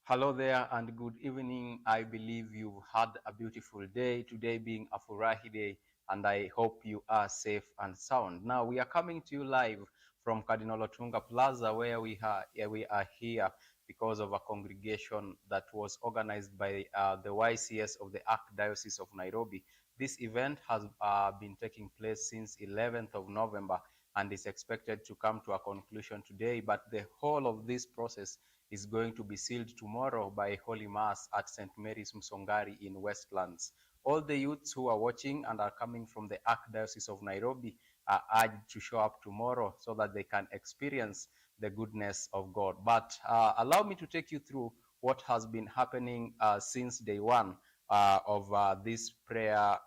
Hello there and good evening. I believe you've had a beautiful day, today being a Furahi day, and I hope you are safe and sound. Now, we are coming to you live from Cardinal OTUNGA PLAZA, where we are here because of a congregation that was organized by the YCS of the Archdiocese of Nairobi. This event has been taking place since 11th of November and is expected to come to a conclusion today, but the whole of this process is going to be sealed tomorrow by Holy Mass at St. Mary's Msongari in Westlands. All the youths who are watching and are coming from the Archdiocese of Nairobi are urged to show up tomorrow so that they can experience the goodness of God. But allow me to take you through what has been happening since day one of this prayer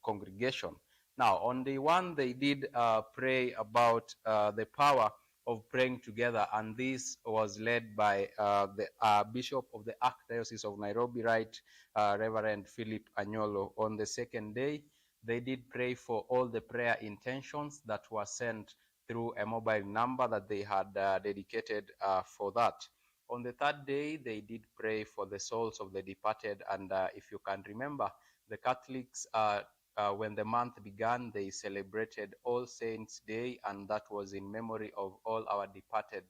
congregation. Now, on day one, they did pray about the power of praying together, and this was led by the Bishop of the Archdiocese of Nairobi, right, Reverend Philip Anyolo. On the second day, they did pray for all the prayer intentions that were sent through a mobile number that they had dedicated for that. On the third day, they did pray for the souls of the departed, and if you can remember, the Catholics when the month began, they celebrated All Saints' Day, and that was in memory of all our departed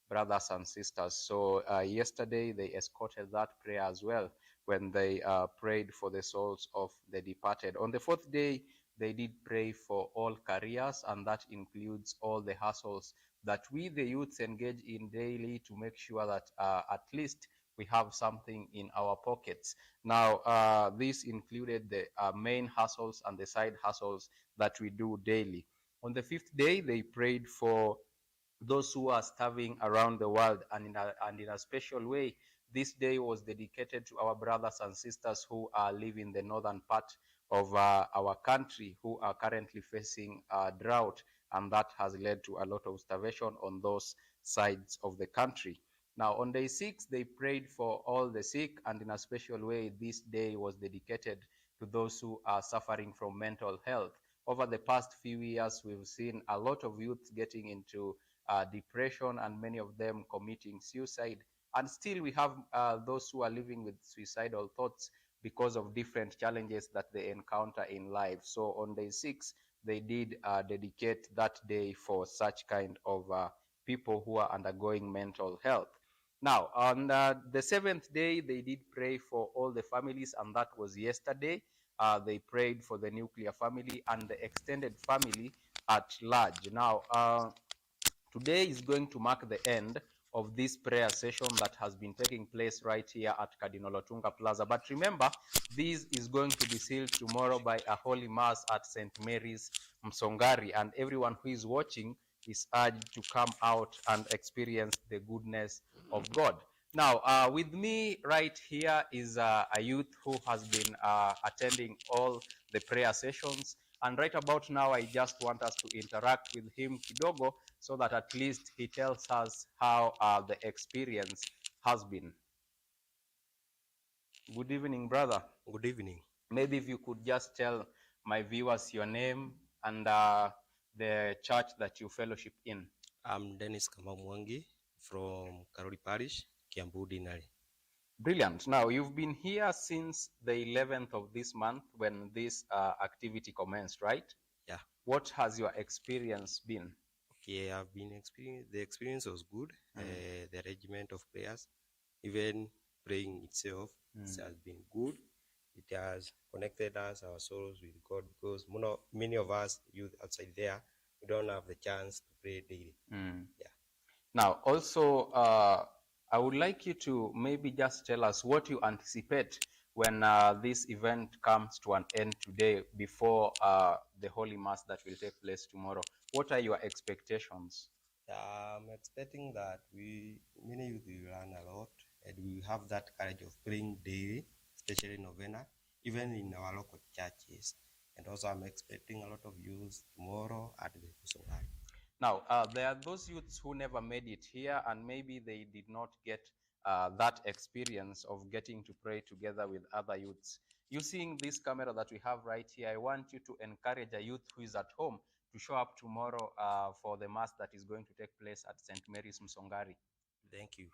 brothers and sisters. So yesterday, they escorted that prayer as well when they prayed for the souls of the departed. On the fourth day, they did pray for all careers, and that includes all the hassles that we, the youths, engage in daily to make sure that at least we have something in our pockets. Now, this included the main hustles and the side hustles that we do daily. On the fifth day, they prayed for those who are starving around the world, and in a special way, this day was dedicated to our brothers and sisters who live in the northern part of our country, who are currently facing drought, and that has led to a lot of starvation on those sides of the country. Now, on day 6, they prayed for all the sick, and in a special way, this day was dedicated to those who are suffering from mental health. Over the past few years, we've seen a lot of youth getting into depression, and many of them committing suicide. And still, we have those who are living with suicidal thoughts because of different challenges that they encounter in life. So on day 6, they did dedicate that day for such kind of people who are undergoing mental health. Now, on the seventh day, they did pray for all the families, and that was yesterday. They prayed for the nuclear family and the extended family at large. Now, today is going to mark the end of this prayer session that has been taking place right here at Cardinal OTUNGA PLAZA. But remember, this is going to be sealed tomorrow by a Holy Mass at St. Mary's Msongari, and everyone who is watching is urged to come out and experience the goodness of God. Now, with me right here is a youth who has been attending all the prayer sessions. And right about now, I just want us to interact with him kidogo so that at least he tells us how the experience has been. Good evening, brother. Good evening. Maybe if you could just tell my viewers your name and the church that you fellowship in. I'm Dennis Kamamwangi from Karori Parish, Kiambu Dinari. Brilliant. Now, you've been here since the 11th of this month when this activity commenced, right? Yeah. What has your experience been? Okay, the experience was good. The arrangement of prayers, even praying itself, has been good. It has connected us, our souls, with God, because many of us youth outside there, we don't have the chance to pray daily. Yeah. Now, also, I would like you to maybe just tell us what you anticipate when this event comes to an end today before the Holy Mass that will take place tomorrow. What are your expectations? I'm expecting that many youth will learn a lot, and we have that courage of praying daily, especially novena, even in our local churches. And also, I'm expecting a lot of youth tomorrow at the Msongari. Now, there are those youths who never made it here, and maybe they did not get that experience of getting to pray together with other youths. Using this camera that we have right here, I want you to encourage a youth who is at home to show up tomorrow for the Mass that is going to take place at St. Mary's Msongari. Thank you.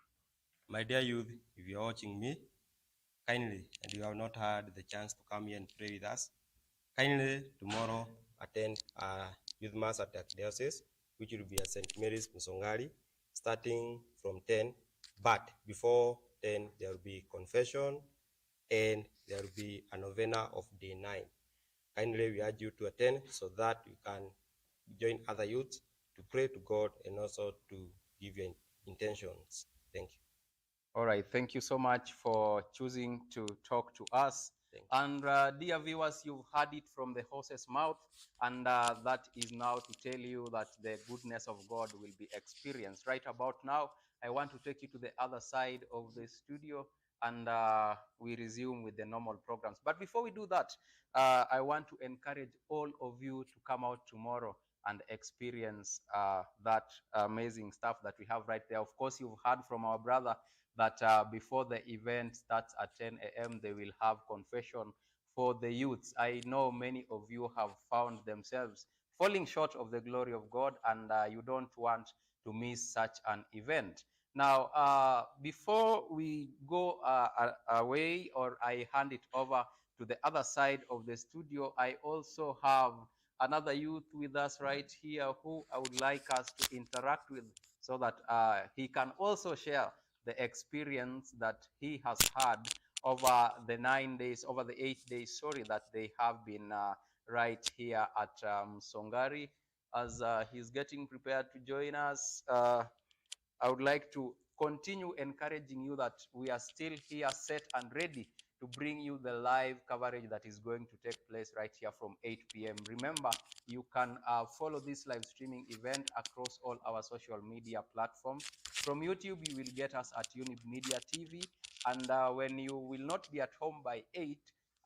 My dear youth, if you are watching me, kindly, and you have not had the chance to come here and pray with us, kindly tomorrow attend youth mass at the diocese, which will be at St. Mary's Msongari, starting from 10. But before 10, there will be confession and there will be a novena of day 9. Kindly, we urge you to attend so that you can join other youths to pray to God and also to give your intentions. Thank you. All right, thank you so much for choosing to talk to us. And dear viewers, you've heard it from the horse's mouth, and that is now to tell you that the goodness of God will be experienced. Right about now, I want to take you to the other side of the studio, and we resume with the normal programs. But before we do that, I want to encourage all of you to come out tomorrow and experience that amazing stuff that we have right there. Of course, you've heard from our brother that before the event starts at 10 a.m., they will have confession for the youths. I know many of you have found themselves falling short of the glory of God, and you don't want to miss such an event. Now, before we go away, or I hand it over to the other side of the studio, I also have another youth with us right here who I would like us to interact with so that he can also share the experience that he has had over the 9 days, over the 8 days, sorry, that they have been right here at Songari. As he's getting prepared to join us, I would like to continue encouraging you that we are still here set and ready to bring you the live coverage that is going to take place right here from 8 p.m. Remember, you can follow this live streaming event across all our social media platforms. From YouTube, you will get us at Unib Media TV. And when you will not be at home by 8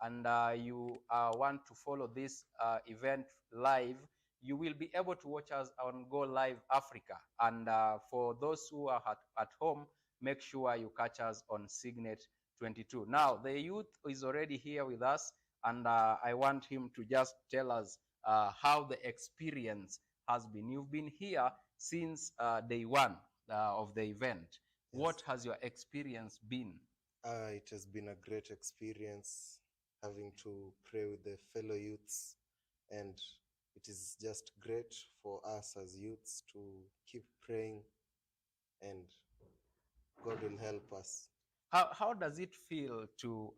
and you want to follow this event live, you will be able to watch us on Go Live Africa. And for those who are at home, make sure you catch us on Signet 22. Now, the youth is already here with us, and I want him to just tell us how the experience has been. You've been here since day one of the event. Yes. What has your experience been? It has been a great experience having to pray with the fellow youths, and it is just great for us as youths to keep praying, and God will help us. How does it feel to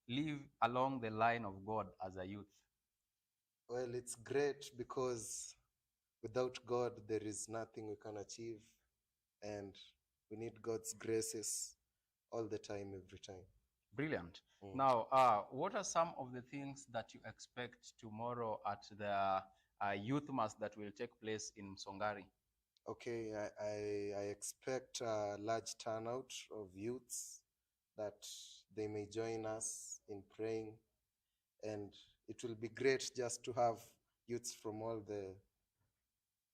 live along the line of God as a youth? Well, it's great because without God, there is nothing we can achieve, and we need God's graces all the time, every time. Brilliant. Now, what are some of the things that you expect tomorrow at the youth mass that will take place in Songari? Okay, I expect a large turnout of youths that they may join us in praying, and it will be great just to have youths from all the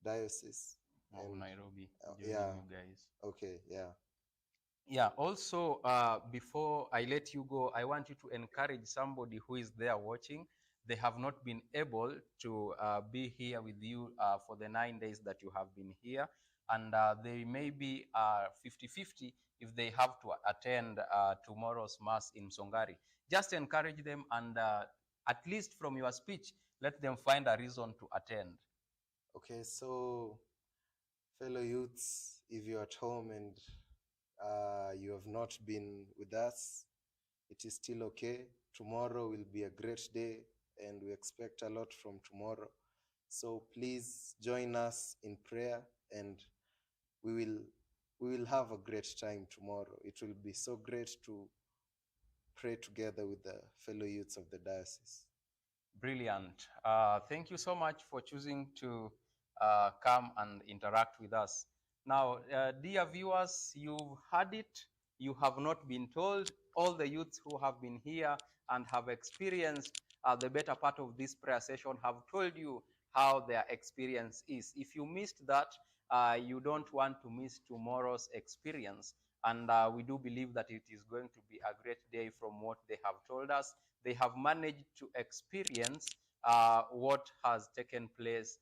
diocese of Nairobi joining yeah, you guys. Okay, yeah. Yeah, also, before I let you go, I want you to encourage somebody who is there watching. They have not been able to be here with you for the 9 days that you have been here. And they may be 50-50 if they have to attend tomorrow's mass in Songari. Just encourage them, and at least from your speech, let them find a reason to attend. Okay, so fellow youths, if you're at home and you have not been with us, it is still okay. Tomorrow will be a great day, and we expect a lot from tomorrow. So please join us in prayer, and we will have a great time tomorrow. It will be so great to pray together with the fellow youths of the diocese. Brilliant. Thank you so much for choosing to come and interact with us. Now, dear viewers, you've heard it. You have not been told. All the youths who have been here and have experienced the better part of this prayer session have told you how their experience is. If you missed that, you don't want to miss tomorrow's experience. And we do believe that it is going to be a great day from what they have told us. They have managed to experience what has taken place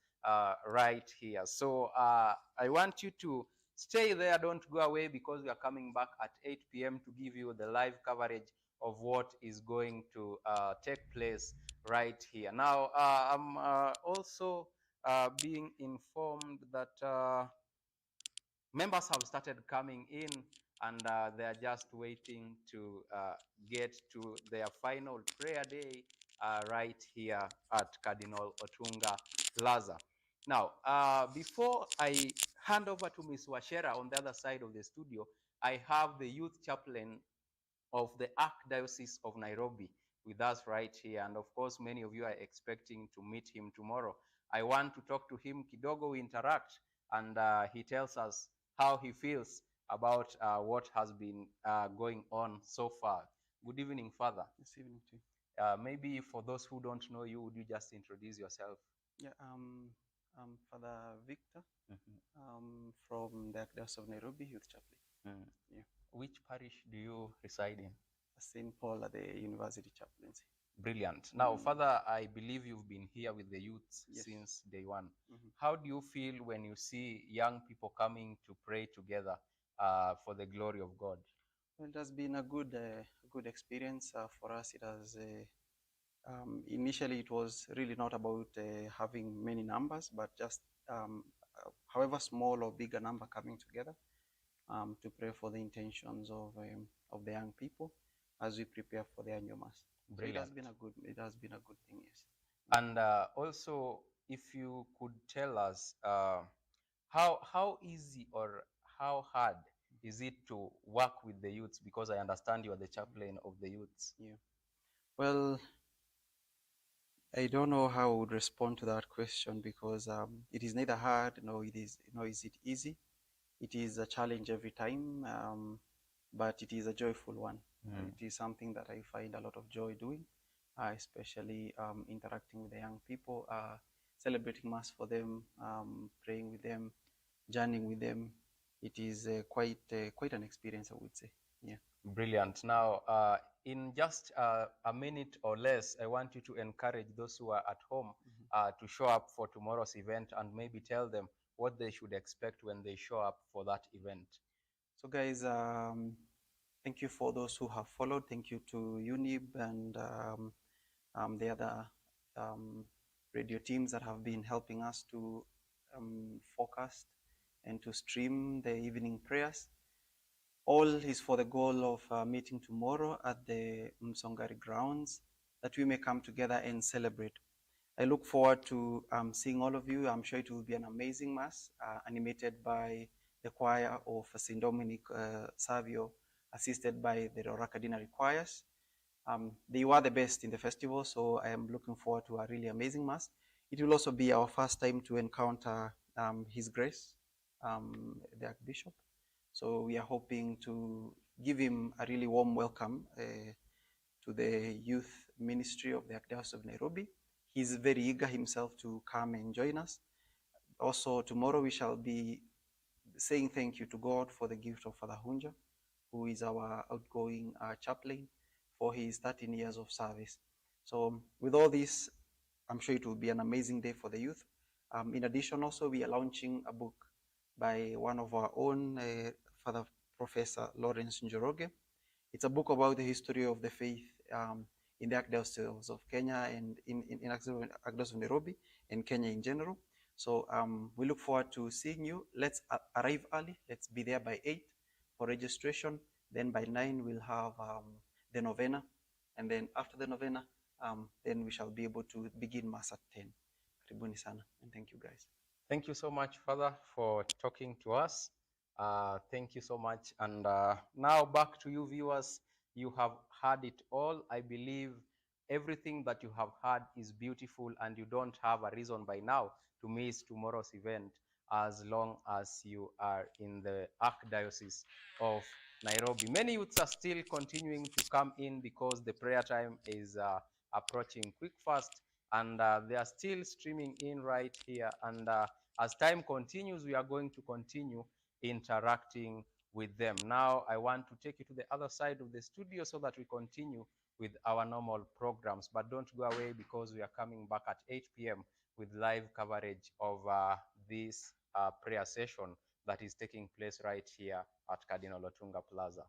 right here. So I want you to Stay there, don't go away, because we are coming back at 8 p.m. to give you the live coverage of what is going to take place right here. Now, I'm also being informed that members have started coming in, and they are just waiting to get to their final prayer day right here at Cardinal Otunga Plaza. Now, before I hand over to Ms. Washera on the other side of the studio, I have the youth chaplain of the Archdiocese of Nairobi with us right here. And of course, many of you are expecting to meet him tomorrow. I want to talk to him kidogo, we interact, and he tells us how he feels about what has been going on so far. Good evening, Father. This evening too. Maybe for those who don't know you, would you just introduce yourself? Yeah, I'm Father Victor from the Archdiocese of Nairobi Youth Chaplain. Yeah. Which parish do you reside in? St. Paul at the University Chaplaincy. Brilliant. Now, Father, I believe you've been here with the youths Yes. since day one. How do you feel when you see young people coming to pray together for the glory of God? Well, it has been a good experience for us. It has initially it was really not about having many numbers, but just however small or bigger number coming together to pray for the intentions of the young people as we prepare for the annual mass. So it has been a good thing, yes. And also, if you could tell us how easy or how hard is it to work with the youths, because I understand you are the chaplain of the youths. Yeah. Well, I don't know how I would respond to that question, because it is neither hard nor is it easy. It is a challenge every time, but it is a joyful one. It is something that I find a lot of joy doing, especially interacting with the young people, celebrating mass for them, praying with them, journeying with them. It is quite an experience, I would say. Yeah. Brilliant. Now, in just a minute or less, I want you to encourage those who are at home to show up for tomorrow's event, and maybe tell them what they should expect when they show up for that event. So guys, thank you for those who have followed. Thank you to UNIB and the other radio teams that have been helping us to forecast and to stream the evening prayers. All is for the goal of meeting tomorrow at the Msongari grounds, that we may come together and celebrate. I look forward to seeing all of you. I'm sure it will be an amazing mass, animated by the choir of St. Dominic Savio, assisted by the CARDINAL choirs. They were the best in the festival, so I am looking forward to a really amazing mass. It will also be our first time to encounter His Grace, the Archbishop. So we are hoping to give him a really warm welcome to the youth ministry of the Archdiocese of Nairobi. He's very eager himself to come and join us. Also, tomorrow we shall be saying thank you to God for the gift of Father Hunja, who is our outgoing chaplain, for his 13 years of service. So with all this, I'm sure it will be an amazing day for the youth. In addition, also, we are launching a book by one of our own, Father Professor Lawrence Njoroge. It's a book about the history of the faith in the Archdiocese of Kenya and in Archdiocese of Nairobi and Kenya in general. So we look forward to seeing you. Let's arrive early. Let's be there by 8 for registration. Then by 9 we'll have the novena, and then after the novena, then we shall be able to begin mass at 10. Karibuni sana, and thank you guys. Thank you so much, Father, for talking to us. Thank you so much. And now back to you, viewers. You have heard it all. I believe everything that you have heard is beautiful, and you don't have a reason by now to miss tomorrow's event, as long as you are in the Archdiocese of Nairobi. Many youths are still continuing to come in because the prayer time is approaching quick fast, and they are still streaming in right here. And as time continues, we are going to continue interacting with them. Now, I want to take you to the other side of the studio so that we continue with our normal programs. But don't go away, because we are coming back at 8 p.m. with live coverage of this prayer session that is taking place right here at Cardinal Otunga Plaza.